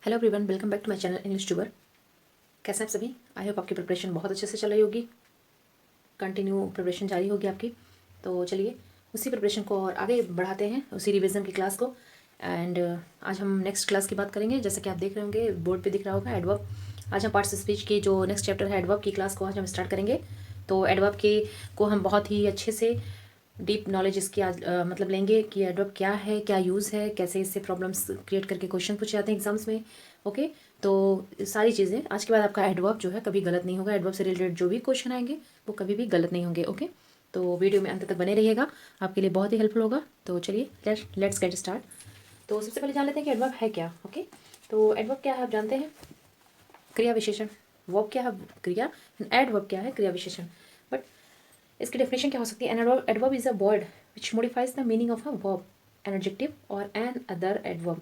Hello everyone, welcome back to my channel English tuber. कैसे हैं आप सभी? आई होप आपकी प्रिपरेशन बहुत अच्छे से चल रही होगी, कंटिन्यू प्रिपरेशन जारी होगी आपकी। तो चलिए उसी प्रिपरेशन को और आगे बढ़ाते हैं, उसी रिवीजन की क्लास को। एंड आज हम नेक्स्ट क्लास की बात करेंगे। जैसे कि आप देख रहे होंगे बोर्ड पे दिख रहा होगा एडवर्ब। आज हम पार्ट्स स्पीच की जो नेक्स्ट चैप्टर है एडवर्ब की क्लास को आज हम स्टार्ट करेंगे। तो एडवर्ब के को हम बहुत ही अच्छे से डीप नॉलेज इसकी आज मतलब लेंगे कि एडवर्ब क्या है, क्या यूज़ है, कैसे इससे प्रॉब्लम्स क्रिएट करके क्वेश्चन पूछे जाते हैं एग्जाम्स में। ओके, तो सारी चीज़ें आज के बाद आपका एडवर्ब जो है कभी गलत नहीं होगा। एडवर्ब से रिलेटेड जो भी क्वेश्चन आएंगे वो कभी भी गलत नहीं होंगे। ओके, तो वीडियो में अंत तक बने रहिएगा, आपके लिए बहुत ही हेल्पफुल होगा। तो चलिए लेट्स गेट स्टार्ट। तो सबसे पहले जान लेते हैं कि एडवर्ब है क्या। ओके, तो एडवर्ब क्या है आप जानते हैं? क्रिया विशेषण। वर्ब क्या है? क्रिया। एडवर्ब क्या है? क्रिया विशेषण। बट इसकी डेफिनेशन क्या हो सकती है? An adverb, adverb is a word which modifies the meaning of a verb, an adjective और एन अदर एडवर्ब।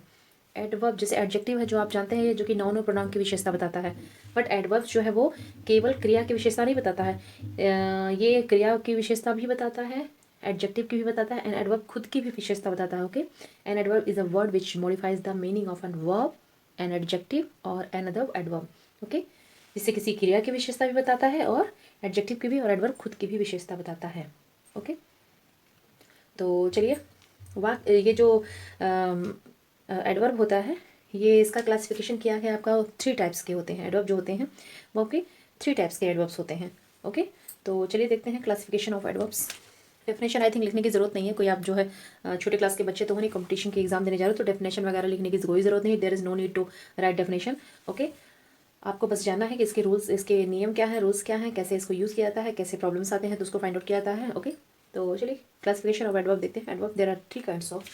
एडवर्ब जैसे एडजेक्टिव है जो आप जानते हैं, ये जो कि नाउन और प्रोनाउन की विशेषता बताता है। बट एडवर्ब जो है वो केवल क्रिया की विशेषता नहीं बताता है, ये क्रिया की विशेषता भी बताता है, एडजेक्टिव की भी बताता है, एंड एडवर्ब खुद की भी विशेषता बताता है। Okay, an adverb is a word which modifies the meaning of an verb, an adjective और एन अदर एडवर्ब। ओके, जिससे किसी क्रिया की विशेषता भी बताता है और एडजेक्टिव की भी, और एडवर्ब खुद की भी विशेषता बताता है। ओके, तो चलिए ये जो एडवर्ब होता है, ये इसका क्लासिफिकेशन किया है आपका। 3 टाइप्स के होते हैं एडवर्ब जो होते हैं, वो आपके 3 टाइप्स के एडवर्ब्स होते हैं। ओके, तो चलिए देखते हैं classification of adverbs. Definition I think लिखने की ज़रूरत नहीं है, कोई आप जो है छोटे क्लास के बच्चे तो हो नहीं, कंपटीशन के एग्जाम देने जा रहे हो, तो डेफिनेशन वगैरह लिखने की कोई ज़रूरत नहीं। There is no need to write definition. Okay, आपको बस जानना है कि इसके रूल्स, इसके नियम क्या है, रूल्स क्या हैं, कैसे इसको यूज़ किया जाता है, कैसे प्रॉब्लम्स आते हैं तो उसको फाइंड आउट किया जाता है। ओके, तो चलिए क्लासिफिकेशन ऑफ एडवर्ब देखते हैं। Adverb there are 3 kinds of,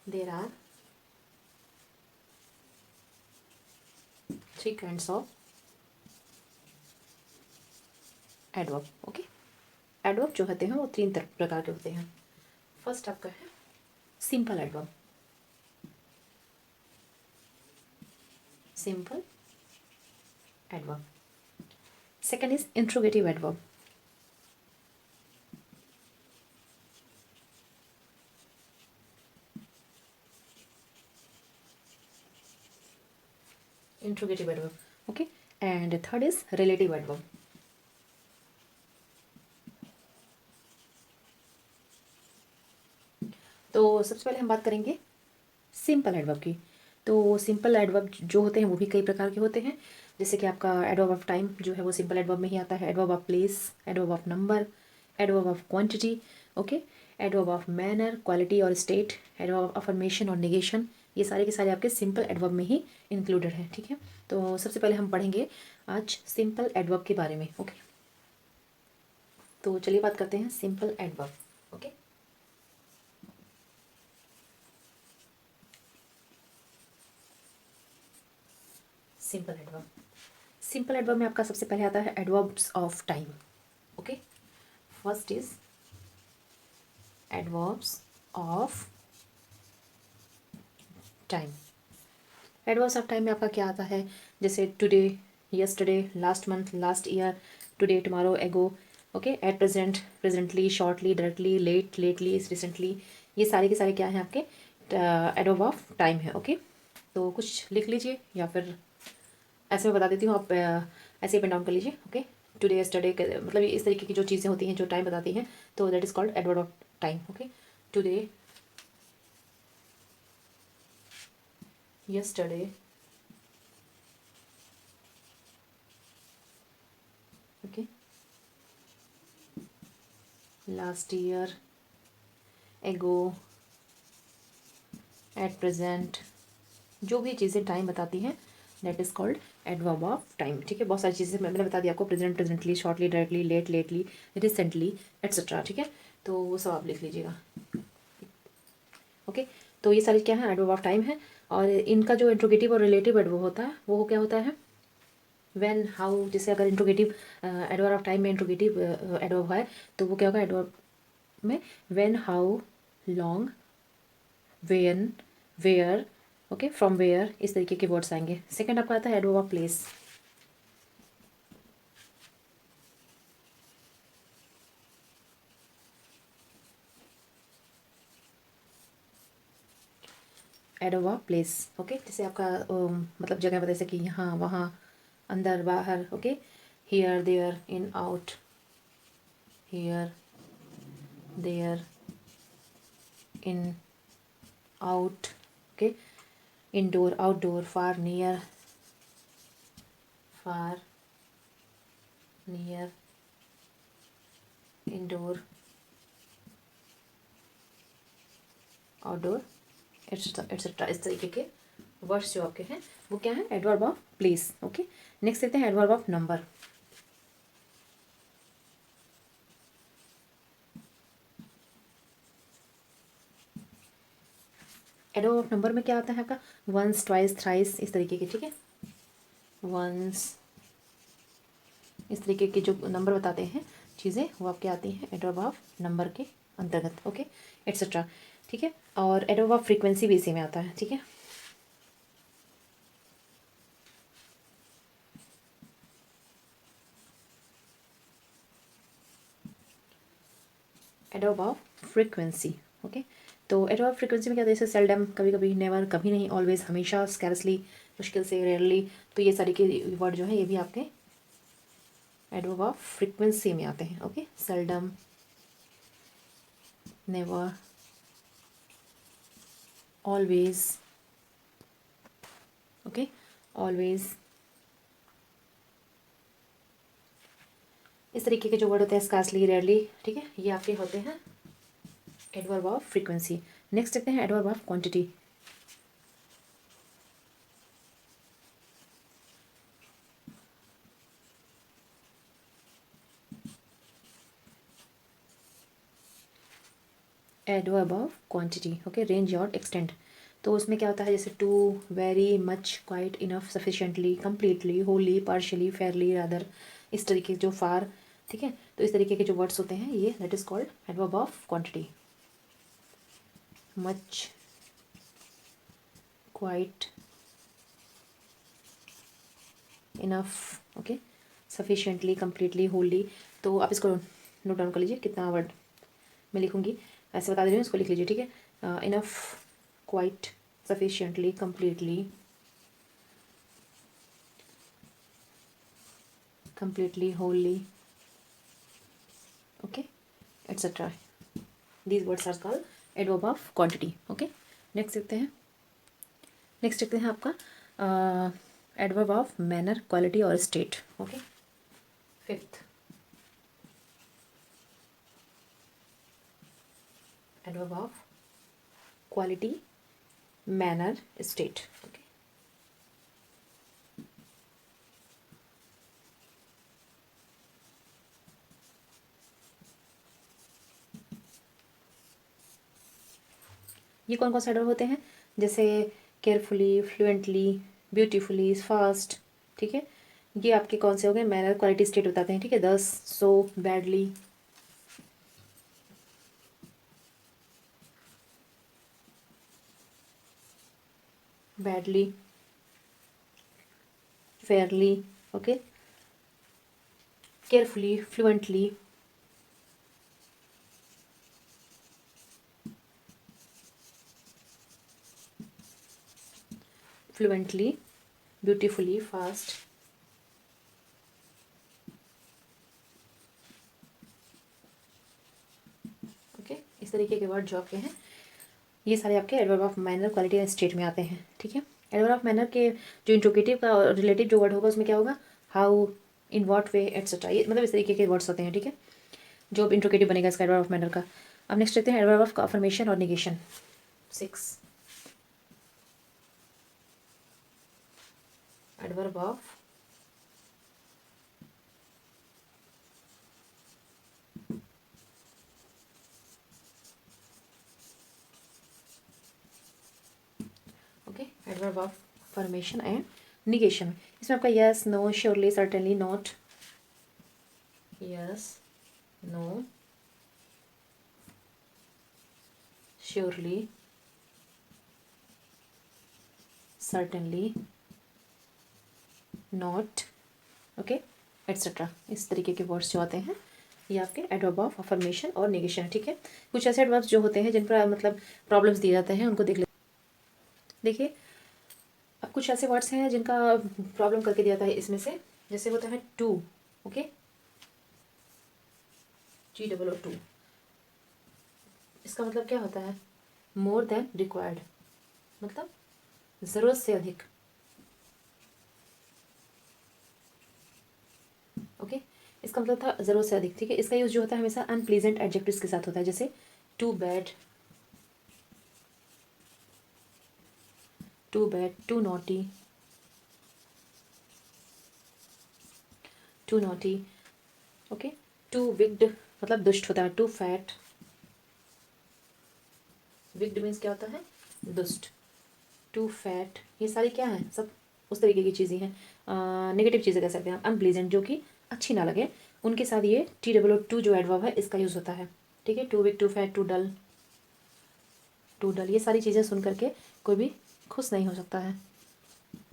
there are 3 kinds of adverb. Okay, adverb जो होते हैं वो 3 प्रकार के होते हैं। फर्स्ट आपका है simple adverb. Simple adverb. Second is interrogative adverb. Interrogative adverb. Okay, and third is relative adverb. तो सबसे पहले हम बात करेंगे सिंपल एडवर्ब की। तो सिंपल एडवर्ब जो होते हैं वो भी कई प्रकार के होते हैं। जैसे कि आपका एडवर्ब ऑफ टाइम जो है वो सिंपल एडवर्ब में ही आता है। Adverb of place, adverb of number, adverb of quantity. Okay, adverb of manner, quality और स्टेट, एडवर्ब ऑफ अफर्मेशन और निगेशन, ये सारे के सारे आपके सिंपल एडवर्ब में ही इंक्लूडेड है। ठीक है, तो सबसे पहले हम पढ़ेंगे आज सिंपल एडवर्ब के बारे में। ओके, तो चलिए बात करते हैं simple adverb. Okay, simple adverb. Simple adverb में आपका सबसे पहले आता है adverbs of time. Okay, first is adverbs of time. Adverbs of time में आपका क्या आता है? जैसे today, yesterday, last month, last year, today, tomorrow, ago. Okay, at present, presently, shortly, directly, late, lately, recently, ये सारे के सारे क्या हैं आपके एडवर्ब ऑफ टाइम है। ओके, तो कुछ लिख लीजिए या फिर ऐसे मैं बता देती हूँ, आप ऐसे ही पेन डाउन कर लीजिए। ओके, टुडे, यस्टरडे, मतलब इस तरीके की जो चीज़ें होती हैं जो टाइम बताती हैं, तो that is called adverb of time. Okay, today, yesterday, okay, last year, ago, at present, जो भी चीज़ें टाइम बताती हैं that is called adverb of time. ठीक है, बहुत सारी चीज़ें मैंने बता दिया आपको, present, presently, shortly, directly, late, lately, recently, etcetera. ठीक है, तो वो सब आप लिख लीजिएगा। ओके, तो ये सारी क्या है? एडवर्ब ऑफ टाइम है। और इनका जो इंट्रोगेटिव और रिलेटिव एडवर्ब होता है वो क्या होता है? When, how. जैसे अगर इंट्रोगेटिव एडवर्ब ऑफ टाइम में इंट्रोगेटिव एडवर्ब है तो वो क्या होगा एडवर्ब में? When, how, long, when, where, okay, from where, इस तरीके के वर्ड्स आएंगे। सेकंड आपका आता है adverb of place. Adverb of place, okay, जैसे आपका मतलब जगह बता, जैसे कि यहाँ वहाँ, अंदर बाहर, okay, here there in out, here there in out, okay, indoor outdoor, far near, far near, indoor outdoor, etcetera etcetera, इस तरीके के वर्ड्स जो आपके हैं वो क्या है, adverb of place, okay. Next देखते हैं adverb of number. Adverb of number में क्या आता है आपका, वंस, ट्वाइस, थ्राइस, इस तरीके के, ठीक है, वंस, इस तरीके के जो नंबर बताते हैं चीज़ें वो आपके आती हैं एडवर्ब ऑफ नंबर के अंतर्गत, ओके, एट्सेट्रा, ठीक है। और एडवर्ब ऑफ फ्रीक्वेंसी भी इसी में आता है, ठीक है। Adverb of frequency, okay. तो एडवर्ब ऑफ फ्रीक्वेंसी में क्या होता है, जैसे सेल्डम, कभी कभी, नेवर, कभी नहीं, ऑलवेज, हमेशा, स्कैरसली, मुश्किल से, रेयरली, तो ये सारी के वर्ड जो है ये भी आपके एडवर्ब ऑफ फ्रीक्वेंसी में आते हैं, okay. Seldom, never, always, okay, always, इस तरीके के जो वर्ड होते हैं, स्कार्सली, रेयरली, ठीक है, ये आपके होते हैं एडवर्ब ऑफ फ्रीक्वेंसी। नेक्स्ट देखते हैं adverb of quantity. Adverb of quantity, okay, range और एक्सटेंट, तो उसमें क्या होता है, जैसे too, very, much, quite, enough, sufficiently, completely, wholly, partially, fairly, rather, इस तरीके के जो फार, ठीक है, तो इस तरीके के जो वर्ड्स होते हैं ये that is called adverb of quantity. Much, quite, enough, okay, sufficiently, completely, Holi, तो आप इसको नोट डाउन कर लीजिए कितना वर्ड मैं लिखूंगी, ऐसे बता दे रही हूँ, इसको लिख लीजिए, ठीक है। Enough, quite, sufficiently, completely, completely, wholly, okay, etc. These words are called adverb of quantity, okay. Next देखते हैं आपका एडवर्ब ऑफ मैनर, क्वालिटी और state, okay. Fifth, adverb of quality, manner, state, okay. ये कौन कौन से एडवर्ब होते हैं, जैसे केयरफुली, फ्लुएंटली, ब्यूटीफुली, फास्ट, ठीक है, ये आपके कौन से हो गए, मैनर, क्वालिटी, स्टेट बताते हैं, ठीक है। Thus, so, badly, badly, fairly, okay, carefully, fluently, fluently, beautifully, fast, okay, इस तरीके के वर्ड जो आपके हैं ये सारे आपके adverb of manner, quality and state में आते हैं, ठीक है। एडवर्ब ऑफ मैनर के जो इंट्रोगेटिव का रिलेटिव जो वर्ड होगा उसमें क्या होगा, how, in what way, etcetera, ये मतलब इस तरीके के वर्ड्स होते हैं, ठीक है, जो इंट्रोगेटिव बनेगा इसका एडवर्ब ऑफ मैनर का। अब नेक्स्ट देखते हैं एडवर्ब ऑफ अफर्मेशन और negation. 6, adverb of okay, adverb of affirmation and negation, इसमें आपका yes, no, surely, certainly, not, yes, no, surely, certainly, not, okay, etcetera, इस तरीके के वर्ड्स जो आते हैं ये आपके एडवर्ब ऑफ अफर्मेशन और निगेशन, ठीक है। कुछ ऐसे एडवर्ब्स जो होते हैं जिन पर मतलब प्रॉब्लम्स दिए जाते हैं उनको देख लेते देखिए अब कुछ ऐसे वर्ड्स हैं जिनका प्रॉब्लम करके दिया था है इसमें से, जैसे होता है टू, ओके, TOO, इसका मतलब क्या होता है? मोर देन रिक्वायर्ड, मतलब ज़रूरत से अधिक, ओके। इसका मतलब था ज़रूरत से अधिक, ठीक है। इसका यूज़ जो होता है हमेशा अनप्लीजेंट एडजेक्टिव्स के साथ होता है, जैसे too bad, too naughty, okay. Too wicked मतलब दुष्ट होता है, टू फैट, विक्ड मीन्स क्या होता है? दुष्ट, टू फैट, ये सारी क्या है? सब उस तरीके की चीज़ें हैं, नेगेटिव चीज़ें कह सकते हैं आप, अनप्लीजेंट जो कि अच्छी ना लगे, उनके साथ ये TOO जो एडवर्ब है इसका यूज़ होता है, ठीक है। Too weak, too fat, too dull, ये सारी चीज़ें सुन करके कोई भी खुश नहीं हो सकता है,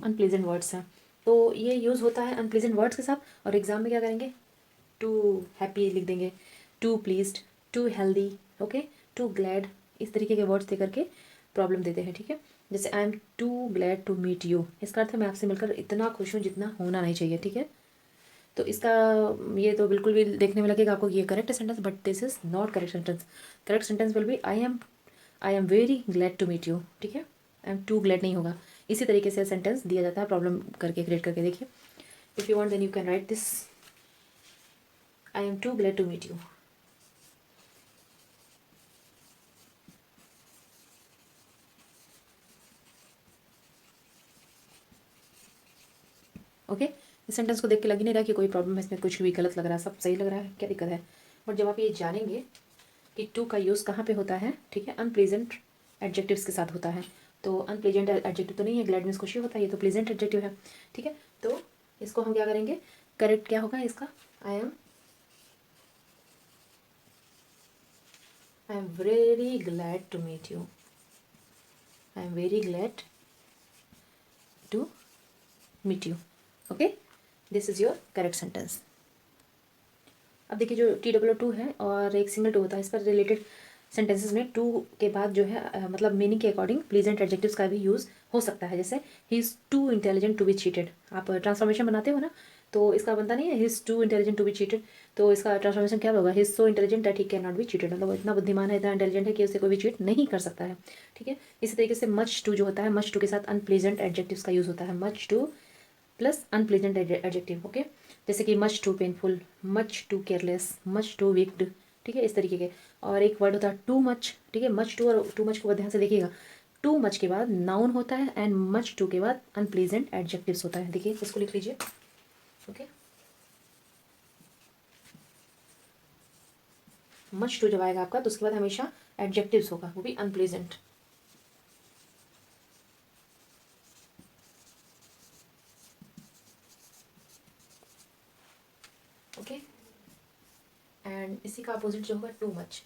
अनप्लीजेंट वर्ड्स हैं, तो ये यूज़ होता है अनप्लीजेंट वर्ड्स के साथ। और एग्जाम में क्या करेंगे? टू हैप्पी लिख देंगे, too pleased, too healthy, okay, too glad, इस तरीके के वर्ड्स दे करके प्रॉब्लम देते हैं, ठीक है। जैसे I am too glad to meet you, इसका अर्थ है मैं आपसे मिलकर इतना खुश हूँ जितना होना नहीं चाहिए, ठीक है। तो इसका ये तो बिल्कुल भी देखने में लगेगा आपको ये correct sentence, but this is not correct sentence. Correct sentence will be I am very glad to meet you, ठीक है। आई एम टू ग्लैड नहीं होगा, इसी तरीके से सेंटेंस दिया जाता है प्रॉब्लम करके, क्रिएट करके। देखिए, if you want then you can write this, I am too glad to meet you, okay. इस सेंटेंस को देख के लग ही नहीं रहा कि कोई प्रॉब्लम है इसमें, कुछ भी गलत लग रहा है, सब सही लग रहा है, क्या दिक्कत है। बट जब आप ये जानेंगे कि टू का यूज़ कहाँ पे होता है, ठीक है, अनप्लीजेंट एडजेक्टिव्स के साथ होता है, तो अनप्लीजेंट एडजेक्टिव तो नहीं है, ग्लैड मीन्स खुशी होता है, ये तो प्लीजेंट एडजेक्टिव है, ठीक है। तो इसको हम क्या करेंगे? करेक्ट क्या होगा इसका? I am very glad to meet you, I am very glad to meet you, okay, this is your correct sentence. अब देखिए जो TOO है और एक सिंगल टू होता है, इस पर रिलेटेड सेंटेंसेस में टू के बाद जो है मतलब मीनिंग के अकॉर्डिंग प्लीजेंट एडजेक्टिव्स का भी यूज़ हो सकता है, जैसे he is too intelligent to be cheated, आप ट्रांसफॉर्मेशन बनाते हो ना, तो इसका बनता नहीं है he is too intelligent to be cheated, तो इसका ट्रांसफॉर्मेशन क्या होगा? He is so intelligent that he can not be cheated, मतलब इतना बुद्धिमान है, इतना इंटेलिजेंट है कि उसे कोई भी चीट नहीं कर सकता है, ठीक है। इसी तरीके से मच टू जो होता है, मच टू के साथ अनप्लीजेंट एडजेक्टिव्स का यूज़ होता है, much too plus unpleasant adjective, okay. जैसे कि much too painful, much too careless, much too wicked, ठीक है, इस तरीके के। और एक वर्ड होता है टू मच, ठीक है, मच टू और टू मच को ध्यान से देखिएगा, टू मच के बाद नाउन होता है एंड मच टू के बाद अनप्लीजेंट एडजेक्टिव्स होता है, देखिए इसको लिख लीजिए, ओके। मच टू जब आएगा आपका तो उसके बाद हमेशा एडजेक्टिव्स होगा, वो भी अनप्लीजेंट, ओके। एंड इसी का अपोजिट जो होगा टू मच,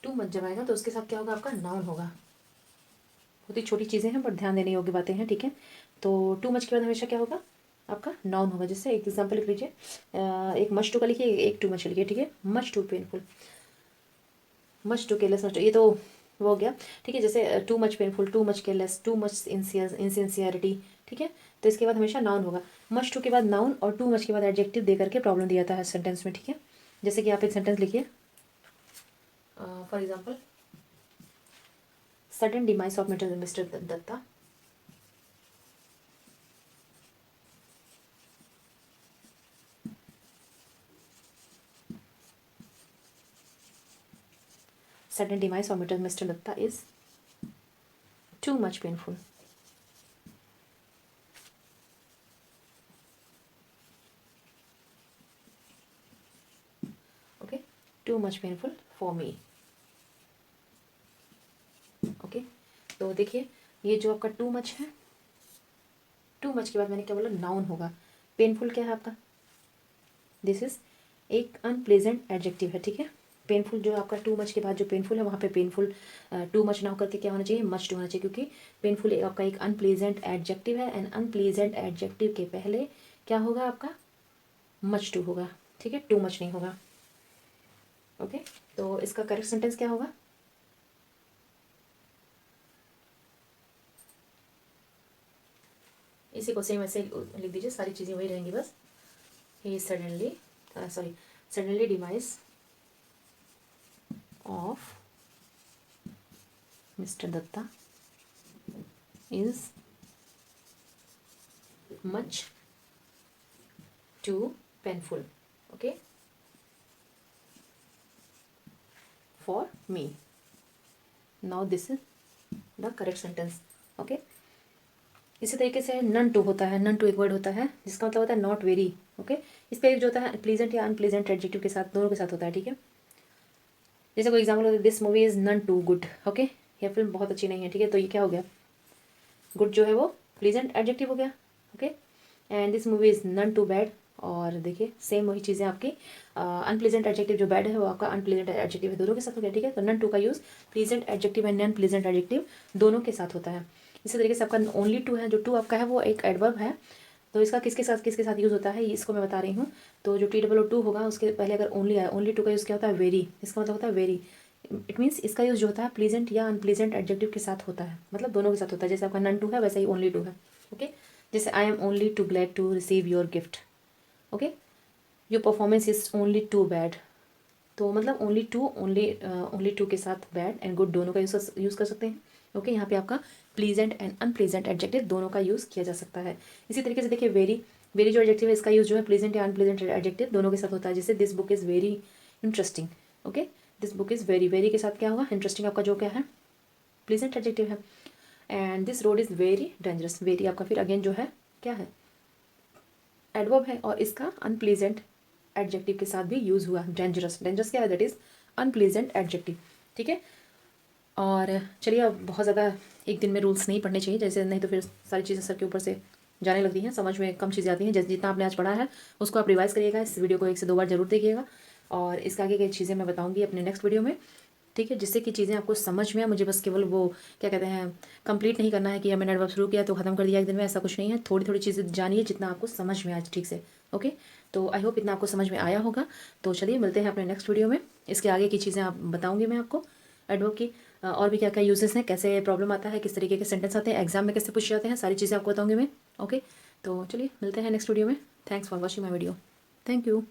टू मच जब आएगा तो उसके साथ क्या होगा? आपका नाउन होगा, बहुत ही छोटी चीज़ें हैं बट ध्यान देने योग्य बातें हैं, ठीक है। तो टू मच के बाद हमेशा क्या होगा? आपका नाउन होगा। जैसे एक एग्जांपल लिख लीजिए, एक मच टू का लिखिए, एक टू मच लिखिए, ठीक है। Much too painful, much too careless, much, ये तो वो हो गया, ठीक है। जैसे too much painful, too much careless, too much insincerity, ठीक है। तो इसके बाद हमेशा नाउन होगा, मच टू के बाद नाउन और टू मच के बाद एडजेक्टिव दे करके प्रॉब्लम दिया जाता है सेंटेंस में, ठीक है। जैसे कि आप एक सेंटेंस लिखिए, for example, sudden demise of mister Dutta, sudden demise of Mr. Datta is too much painful. Okay, too much painful for me. Okay, तो देखिए ये जो आपका टू मच है, टू मच के बाद मैंने क्या बोला? नाउन होगा। पेनफुल क्या है आपका? दिस इज एक अनप्लेजेंट एडजेक्टिव है, ठीक है। पेनफुल जो आपका टू मच के बाद जो पेनफुल है वहाँ पे पेनफुल टू मच ना होकर के क्या होना चाहिए? मच टू होना चाहिए, क्योंकि पेनफुल आपका एक अनप्लेजेंट एडजेक्टिव है एंड अनप्लेजेंट एडजेक्टिव के पहले क्या होगा? आपका मच टू होगा, ठीक है, टू मच नहीं होगा, ओके। तो इसका करेक्ट सेंटेंस क्या होगा? इसी को सेम ऐसे लिख दीजिए, सारी चीज़ें वही रहेंगी बस। He suddenly demise of mister Datta is much too painful, okay, for me. Now this is the correct sentence, okay. इसी तरीके से नन टू होता है, नन टू एक वर्ड होता है जिसका मतलब होता है नॉट वेरी, ओके। इस पर जो होता है प्लीजेंट या अनप्लीजेंट एडजेक्टिव के साथ, दोनों के साथ होता है, ठीक है। जैसे कोई एग्जाम्पल होता है, this movie is none too good, okay, यह फिल्म बहुत अच्छी नहीं है, ठीक है। तो ये क्या हो गया, गुड जो है वो प्लीजेंट एडजेक्टिव हो गया, okay. And this movie is none too bad, और देखिए सेम वही चीज़ें आपकी, अनप्लीजेंट एडजेक्टिव जो बैड है वो आपका अनप्लीजेंट एडजेक्टिव है, दोनों के साथ हो गया, ठीक है। तो नन टू का use pleasant adjective and non pleasant adjective दोनों के साथ होता है। इसी तरीके से आपका ओनली टू है, जो टू आपका है वो एक एडवर्ब है, तो इसका किसके साथ यूज़ होता है इसको मैं बता रही हूँ। तो जो TOO होगा उसके पहले अगर ओनली आए, ओनली टू का यूज़ क्या होता है, वेरी, इसका मतलब होता है वेरी। इट मीन्स इसका यूज़ जो होता है प्लीजेंट या अनप्लीजेंट एडजेक्टिव के साथ होता है, मतलब दोनों के साथ होता है। जैसे आपका नन टू है वैसे ही ओनली टू है, ओके। जैसे I am only too glad to receive your gift, okay. Your performance is only too bad, तो मतलब ओनली टू के साथ बैड एंड गुड दोनों का यूज़ कर सकते हैं, ओके। यहाँ पे आपका प्लीजेंट एंड अनप्लीजेंट एडजेक्टिव दोनों का यूज़ किया जा सकता है। इसी तरीके से देखिए वेरी जो एडजेक्टिव है इसका यूज़ जो है प्लीजेंट या अनप्लीजेंट एडजेक्टिव दोनों के साथ होता है। जैसे this book is very interesting, okay, this book is very के साथ क्या होगा, इंटरेस्टिंग आपका जो क्या है प्लीजेंट एडजेक्टिव है। And this road is very dangerous, very आपका फिर अगेन जो है क्या है, एडवर्ब है, और इसका अनप्लीजेंट एडजेक्टिव के साथ भी यूज़ हुआ। डेंजरस क्या है, दैट इज़ अनप्लीजेंट एडजेक्टिव, ठीक है। और चलिए अब बहुत ज़्यादा एक दिन में रूल्स नहीं पढ़ने चाहिए, जैसे नहीं तो फिर सारी चीज़ें सर के ऊपर से जाने लगती हैं, समझ में कम चीज़ें आती हैं। जैसे जितना आपने आज पढ़ा है उसको आप रिवाइज़ करिएगा, इस वीडियो को 1 से 2 बार जरूर देखिएगा, और इसके आगे की चीज़ें मैं बताऊँगी अपने नेक्स्ट वीडियो में, ठीक है, जिससे कि चीज़ें आपको समझ में आए। मुझे बस केवल वो क्या कहते हैं कंप्लीट नहीं करना है कि मैंने एडवर्ब शुरू किया तो ख़त्म कर दिया एक दिन में, ऐसा कुछ नहीं है। थोड़ी थोड़ी चीज़ें जानिए जितना आपको समझ में आए, ठीक से, ओके। तो आई होप इतना आपको समझ में आया होगा। तो चलिए मिलते हैं अपने नेक्स्ट वीडियो में, इसके आगे की चीज़ें आप बताऊँगी मैं आपको एडवर्ब की, और भी क्या क्या यूजेस हैं, कैसे प्रॉब्लम आता है, किस तरीके के सेंटेंस आते हैं, एग्जाम में कैसे पूछे जाते हैं, सारी चीज़ें आपको बताऊँगी मैं, ओके। तो चलिए मिलते हैं नेक्स्ट वीडियो में। Thanks for watching my video, thank you.